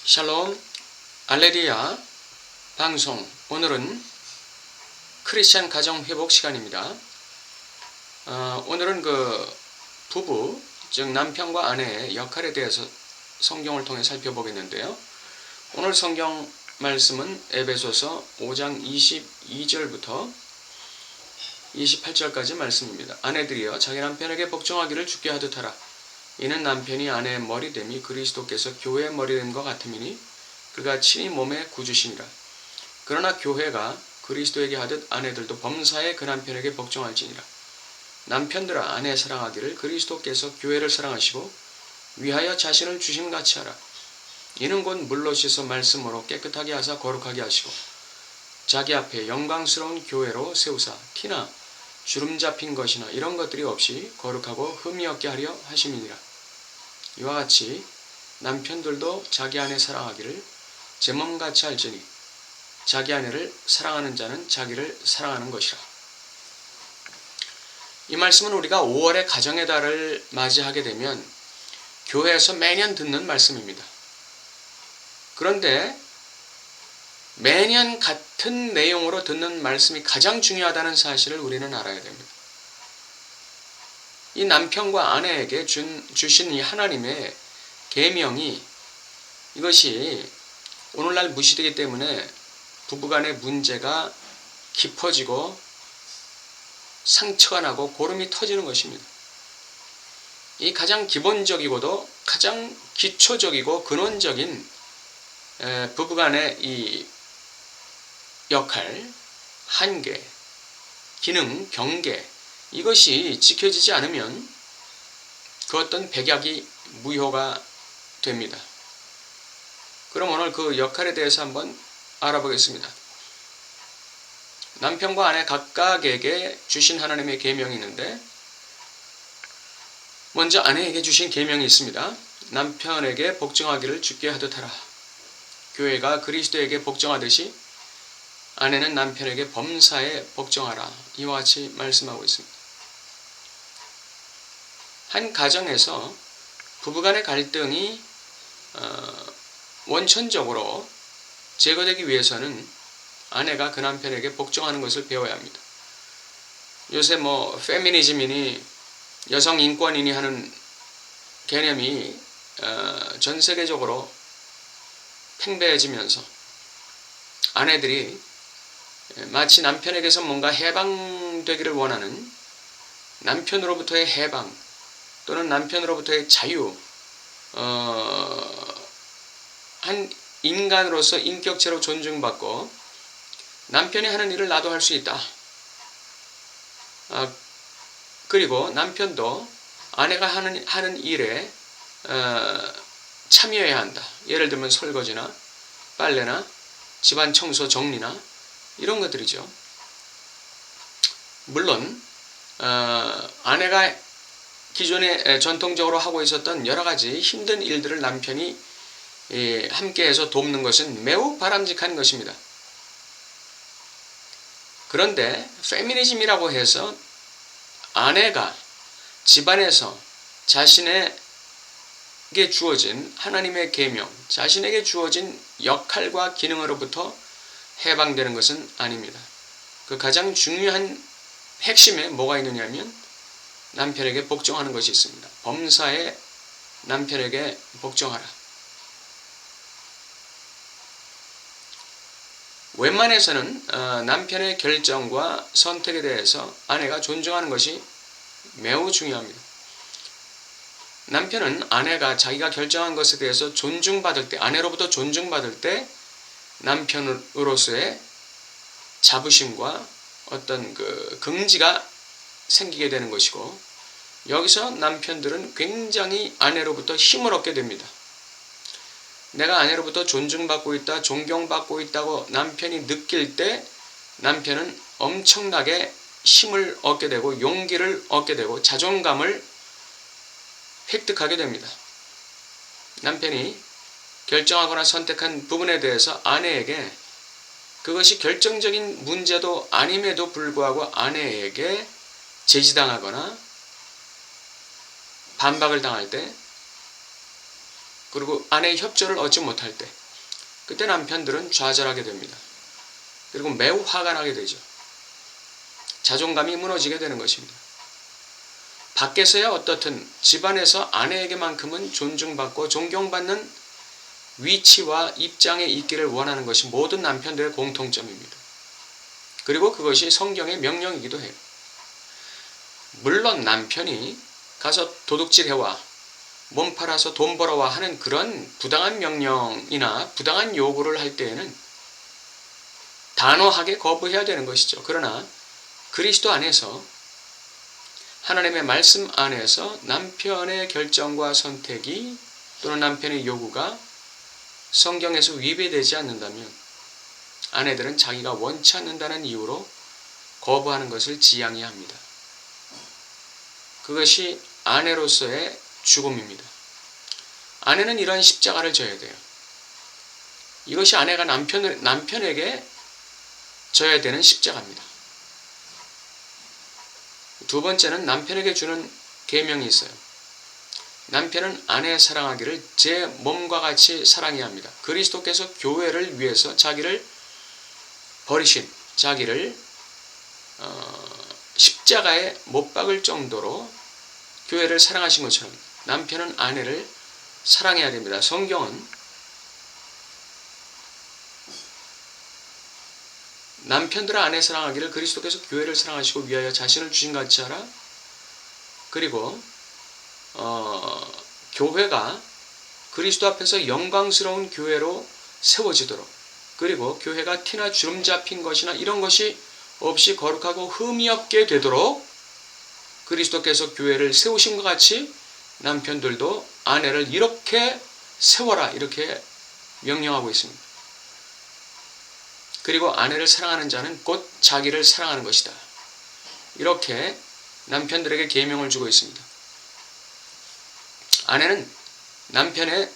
샬롬 알레리아 방송. 오늘은 크리스찬 가정 회복 시간입니다. 오늘은 부부, 즉 남편과 아내의 역할에 대해서 성경을 통해 살펴보겠는데요. 오늘 성경 말씀은 에베소서 5장 22절부터 28절까지 말씀입니다. 아내들이여 자기 남편에게 복종하기를 주께 하듯 하라. 이는 남편이 아내의 머리됨이 그리스도께서 교회의 머리됨과 같음이니 그가 친히 몸의 구주시니라. 그러나 교회가 그리스도에게 하듯 아내들도 범사에 그 남편에게 복종할지니라. 남편들아 아내 사랑하기를 그리스도께서 교회를 사랑하시고 위하여 자신을 주심같이 하라. 이는 곧 물로 씻어 말씀으로 깨끗하게 하사 거룩하게 하시고 자기 앞에 영광스러운 교회로 세우사 티나 주름 잡힌 것이나 이런 것들이 없이 거룩하고 흠이 없게 하려 하심이니라. 이와 같이 남편들도 자기 아내 사랑하기를 제 몸같이 알지니 자기 아내를 사랑하는 자는 자기를 사랑하는 것이라. 이 말씀은 우리가 5월의 가정의 달을 맞이하게 되면 교회에서 매년 듣는 말씀입니다. 그런데 매년 같은 내용으로 듣는 말씀이 가장 중요하다는 사실을 우리는 알아야 됩니다. 이 남편과 아내에게 주신 이 하나님의 계명이 이것이 오늘날 무시되기 때문에 부부간의 문제가 깊어지고 상처가 나고 고름이 터지는 것입니다. 이 가장 기본적이고도 가장 기초적이고 근원적인 부부간의 이 역할, 한계, 기능, 경계 이것이 지켜지지 않으면 그 어떤 백약이 무효가 됩니다. 그럼 오늘 그 역할에 대해서 한번 알아보겠습니다. 남편과 아내 각각에게 주신 하나님의 계명이 있는데 먼저 아내에게 주신 계명이 있습니다. 남편에게 복종하기를 주께 하듯 하라. 교회가 그리스도에게 복종하듯이 아내는 남편에게 범사에 복종하라. 이와 같이 말씀하고 있습니다. 한 가정에서 부부간의 갈등이 원천적으로 제거되기 위해서는 아내가 그 남편에게 복종하는 것을 배워야 합니다. 요새 페미니즘이니 여성 인권이니 하는 개념이 전 세계적으로 팽배해지면서 아내들이 마치 남편에게서 뭔가 해방되기를 원하는 남편으로부터의 해방 또는 남편으로부터의 자유, 한 인간으로서 인격체로 존중받고 남편이 하는 일을 나도 할 수 있다. 그리고 남편도 아내가 하는 일에 참여해야 한다. 예를 들면 설거지나 빨래나 집안 청소 정리나 이런 것들이죠. 물론 아내가 기존에 전통적으로 하고 있었던 여러 가지 힘든 일들을 남편이 함께해서 돕는 것은 매우 바람직한 것입니다. 그런데 페미니즘이라고 해서 아내가 집안에서 자신에게 주어진 하나님의 계명, 자신에게 주어진 역할과 기능으로부터 해방되는 것은 아닙니다. 그 가장 중요한 핵심에 뭐가 있느냐면 남편에게 복종하는 것이 있습니다. 범사에 남편에게 복종하라. 웬만해서는 남편의 결정과 선택에 대해서 아내가 존중하는 것이 매우 중요합니다. 남편은 아내가 자기가 결정한 것에 대해서 존중받을 때, 아내로부터 존중받을 때 남편으로서의 자부심과 어떤 긍지가 생기게 되는 것이고, 여기서 남편들은 굉장히 아내로부터 힘을 얻게 됩니다. 내가 아내로부터 존중받고 있다, 존경받고 있다고 남편이 느낄 때 남편은 엄청나게 힘을 얻게 되고 용기를 얻게 되고 자존감을 획득하게 됩니다. 남편이 결정하거나 선택한 부분에 대해서 아내에게 그것이 결정적인 문제도 아님에도 불구하고 아내에게 제지당하거나 반박을 당할 때 그리고 아내의 협조를 얻지 못할 때 그때 남편들은 좌절하게 됩니다. 그리고 매우 화가 나게 되죠. 자존감이 무너지게 되는 것입니다. 밖에서야 어떻든 집안에서 아내에게만큼은 존중받고 존경받는 위치와 입장에 있기를 원하는 것이 모든 남편들의 공통점입니다. 그리고 그것이 성경의 명령이기도 해요. 물론 남편이 가서 도둑질해와 몸 팔아서 돈 벌어와 하는 그런 부당한 명령이나 부당한 요구를 할 때에는 단호하게 거부해야 되는 것이죠. 그러나 그리스도 안에서 하나님의 말씀 안에서 남편의 결정과 선택이 또는 남편의 요구가 성경에서 위배되지 않는다면 아내들은 자기가 원치 않는다는 이유로 거부하는 것을 지양해야 합니다. 그것이 아내로서의 죽음입니다. 아내는 이런 십자가를 져야 돼요. 이것이 아내가 남편에게 져야 되는 십자가입니다. 두 번째는 남편에게 주는 계명이 있어요. 남편은 아내 사랑하기를 제 몸과 같이 사랑해야 합니다. 그리스도께서 교회를 위해서 자기를 버리신, 자기를 십자가에 못 박을 정도로 교회를 사랑하신 것처럼 남편은 아내를 사랑해야 됩니다. 성경은 남편들아 아내 사랑하기를 그리스도께서 교회를 사랑하시고 위하여 자신을 주신 같이 하라. 그리고 교회가 그리스도 앞에서 영광스러운 교회로 세워지도록, 그리고 교회가 티나 주름 잡힌 것이나 이런 것이 없이 거룩하고 흠이 없게 되도록 그리스도께서 교회를 세우신 것 같이 남편들도 아내를 이렇게 세워라, 이렇게 명령하고 있습니다. 그리고 아내를 사랑하는 자는 곧 자기를 사랑하는 것이다. 이렇게 남편들에게 계명을 주고 있습니다. 아내는 남편의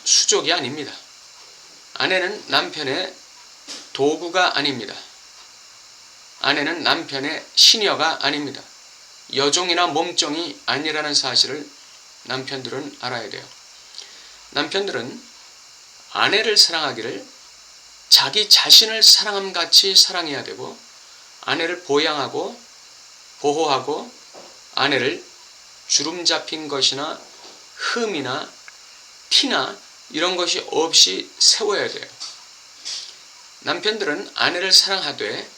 수족이 아닙니다. 아내는 남편의 도구가 아닙니다. 아내는 남편의 시녀가 아닙니다. 여종이나 몸종이 아니라는 사실을 남편들은 알아야 돼요. 남편들은 아내를 사랑하기를 자기 자신을 사랑함 같이 사랑해야 되고, 아내를 보양하고 보호하고 아내를 주름 잡힌 것이나 흠이나 티나 이런 것이 없이 세워야 돼요. 남편들은 아내를 사랑하되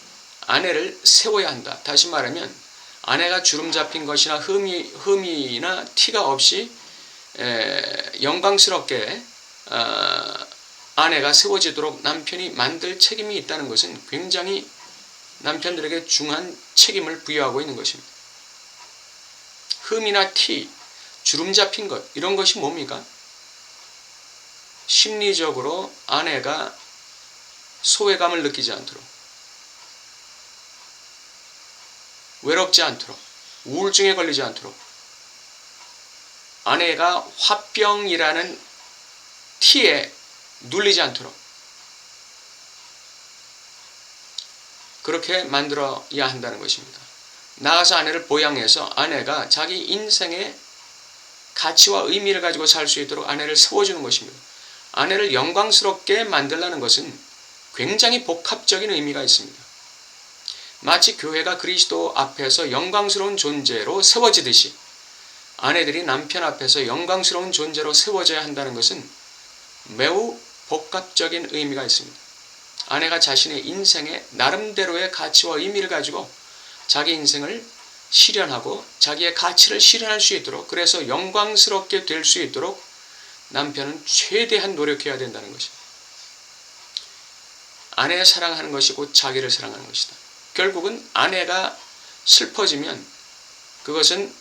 아내를 세워야 한다. 다시 말하면 아내가 주름 잡힌 것이나 흠이나 티가 없이 영광스럽게 아내가 세워지도록 남편이 만들 책임이 있다는 것은 굉장히 남편들에게 중요한 책임을 부여하고 있는 것입니다. 흠이나 티, 주름 잡힌 것, 이런 것이 뭡니까? 심리적으로 아내가 소외감을 느끼지 않도록, 외롭지 않도록, 우울증에 걸리지 않도록, 아내가 화병이라는 티에 눌리지 않도록 그렇게 만들어야 한다는 것입니다. 나아가서 아내를 보양해서 아내가 자기 인생의 가치와 의미를 가지고 살 수 있도록 아내를 세워주는 것입니다. 아내를 영광스럽게 만들라는 것은 굉장히 복합적인 의미가 있습니다. 마치 교회가 그리스도 앞에서 영광스러운 존재로 세워지듯이 아내들이 남편 앞에서 영광스러운 존재로 세워져야 한다는 것은 매우 복합적인 의미가 있습니다. 아내가 자신의 인생의 나름대로의 가치와 의미를 가지고 자기 인생을 실현하고 자기의 가치를 실현할 수 있도록, 그래서 영광스럽게 될 수 있도록 남편은 최대한 노력해야 된다는 것입니다. 아내를 사랑하는 것이 곧 자기를 사랑하는 것이다. 결국은 아내가 슬퍼지면 그것은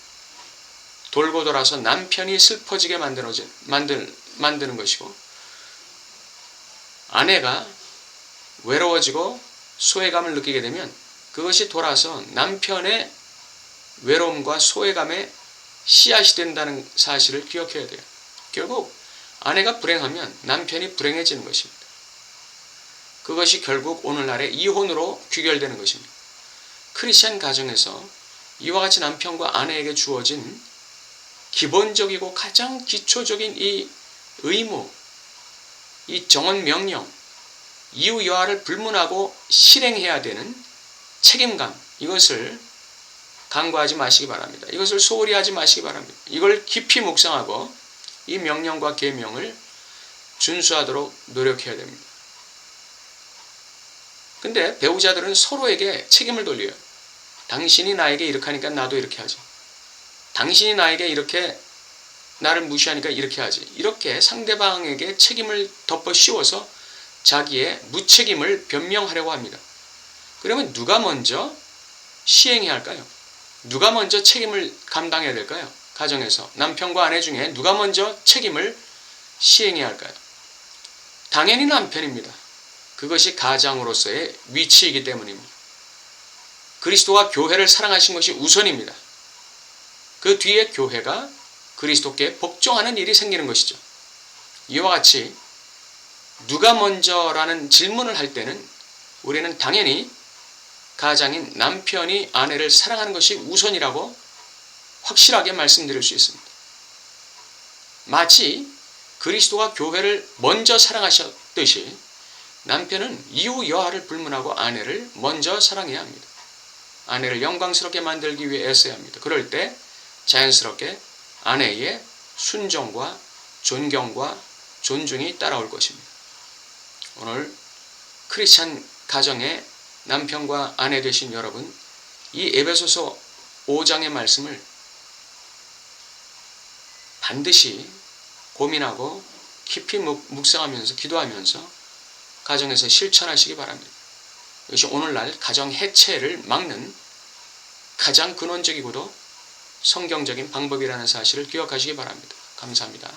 돌고 돌아서 남편이 슬퍼지게 만드는 것이고, 아내가 외로워지고 소외감을 느끼게 되면 그것이 돌아서 남편의 외로움과 소외감의 씨앗이 된다는 사실을 기억해야 돼요. 결국 아내가 불행하면 남편이 불행해지는 것입니다. 그것이 결국 오늘날의 이혼으로 귀결되는 것입니다. 크리스찬 가정에서 이와 같이 남편과 아내에게 주어진 기본적이고 가장 기초적인 이 의무, 이 정언 명령, 이유 여하를 불문하고 실행해야 되는 책임감, 이것을 간과하지 마시기 바랍니다. 이것을 소홀히 하지 마시기 바랍니다. 이걸 깊이 묵상하고 이 명령과 계명을 준수하도록 노력해야 됩니다. 근데 배우자들은 서로에게 책임을 돌려요. 당신이 나에게 이렇게 하니까 나도 이렇게 하지. 당신이 나에게 이렇게 나를 무시하니까 이렇게 하지. 이렇게 상대방에게 책임을 덮어 씌워서 자기의 무책임을 변명하려고 합니다. 그러면 누가 먼저 시행해야 할까요? 누가 먼저 책임을 감당해야 될까요? 가정에서 남편과 아내 중에 누가 먼저 책임을 시행해야 할까요? 당연히 남편입니다. 그것이 가장으로서의 위치이기 때문입니다. 그리스도가 교회를 사랑하신 것이 우선입니다. 그 뒤에 교회가 그리스도께 복종하는 일이 생기는 것이죠. 이와 같이 누가 먼저라는 질문을 할 때는 우리는 당연히 가장인 남편이 아내를 사랑하는 것이 우선이라고 확실하게 말씀드릴 수 있습니다. 마치 그리스도가 교회를 먼저 사랑하셨듯이 남편은 이유 여하를 불문하고 아내를 먼저 사랑해야 합니다. 아내를 영광스럽게 만들기 위해 애써야 합니다. 그럴 때 자연스럽게 아내의 순종과 존경과 존중이 따라올 것입니다. 오늘 크리스찬 가정의 남편과 아내 되신 여러분, 이 에베소서 5장의 말씀을 반드시 고민하고 깊이 묵상하면서 기도하면서 가정에서 실천하시기 바랍니다. 이것이 오늘날 가정 해체를 막는 가장 근원적이고도 성경적인 방법이라는 사실을 기억하시기 바랍니다. 감사합니다.